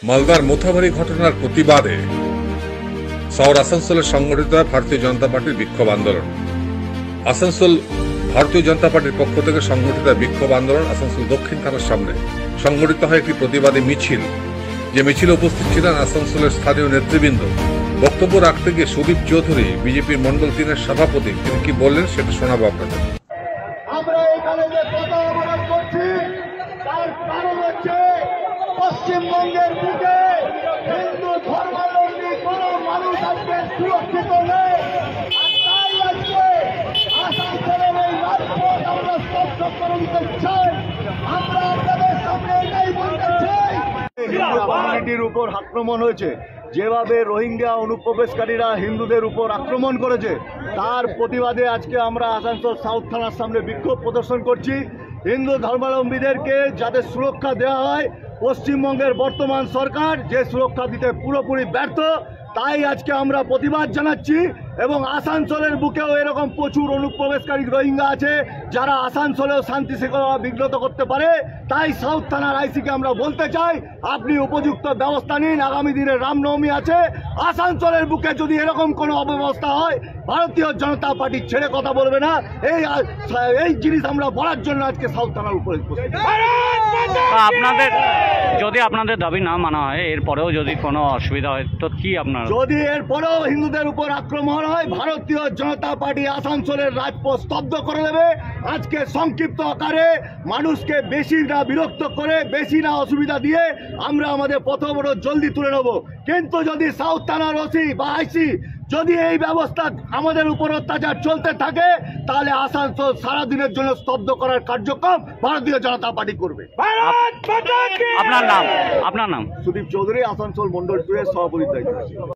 মালদার মোথাবাড়ি ঘটনার প্রতিবাদে শহর আসানসোলে সংগঠিত হয় ভারতীয় জনতা পার্টির বিক্ষোভ আন্দোলন। আসানসোল ভারতীয় জনতা পার্টির পক্ষ থেকে সংগঠিত বিক্ষোভ আন্দোলন আসানসোল দক্ষিণ থানার সামনে সংগঠিত হয় একটি প্রতিবাদী মিছিল। যে মিছিলে উপস্থিত ছিলেন আসানসোলের স্থানীয় নেতৃবৃন্দ। বক্তব্য রাখতে গিয়ে সুদীপ চৌধুরী, বিজেপির মন্ডল 3-এর সভাপতি, তিনি কি বললেন সেটা শোনাবো আপনাদের। আমরা এখানে যে কথা অবলম্বন করছি তার কারণ হচ্ছে পশ্চিমবঙ্গের বুকে হিন্দু ধর্মাবলম্বী কোন মানুষ আজকে সুরক্ষিত নেই। আর তাই আজকে আসানসোলের এই রাজপথ আমরা স্তব্ধ করে দিতে চাই। আমরা আপনাদের সামনে এটাই বলতে চাই, হিন্দু কমিউনিটির উপর আক্রমণ হয়েছে, যেভাবে রোহিঙ্গা অনুপ্রবেশকারীরা হিন্দুদের উপর আক্রমণ করেছে, তার প্রতিবাদে আজকে আমরা আসানসোল সাউথ থানার সামনে বিক্ষোভ প্রদর্শন করছি। হিন্দু ধর্মাবলম্বীদেরকে যাতে সুরক্ষা দেওয়া হয়, পশ্চিমবঙ্গের বর্তমান সরকার যে সুরক্ষা দিতে পুরোপুরি ব্যর্থ, তাই আজকে আমরা প্রতিবাদ জানাচ্ছি। এবং আসানসোলের বুকেও এরকম প্রচুর অনুপ্রবেশকারী রোহিঙ্গা আছে যারা আসানসোলেও শান্তি শৃঙ্খলা বিঘ্নত করতে পারে। তাই সাউথ থানার আইসিকে আমরা বলতে চাই, আপনি উপযুক্ত ব্যবস্থা নিন। আগামী দিনে রামনবমী আছে, আসানসোলের বুকে যদি এরকম কোনো অব্যবস্থা হয়, ভারতীয় জনতা পার্টি ছেড়ে কথা বলবে না। এই জিনিস আমরা বলার জন্য আজকে সাউথ থানার উপরে আপনাদের যদি আপনাদের দাবি না মানা হয়, এরপরেও যদি কোনো অসুবিধা হয় তো কি আপনার? যদি এরপরেও হিন্দুদের উপর আক্রমণ হয়, ভারতীয় জনতা পার্টি আসানসোলের রাজপথ স্তব্ধ করে দেবে। আজকে সংক্ষিপ্ত আকারে মানুষকে বেশি না বিরক্ত করে, বেশি না অসুবিধা দিয়ে আমরা আমাদের পথবরোধ জলদি তুলে নেব। কিন্তু যদি সাউথ থানার ওসি বা আইসি যদি এই ব্যবস্থা আমাদের উপর অত্যাচার চলতে থাকে, তাহলে আসানসোল সারাদিনের জন্য স্তব্ধ করার কার্যক্রম ভারতীয় জনতা পার্টি করবে। আপনার নাম? সুদীপ চৌধুরী, আসানসোল মন্ডল 2-এর সভাপতির দায়িত্ব।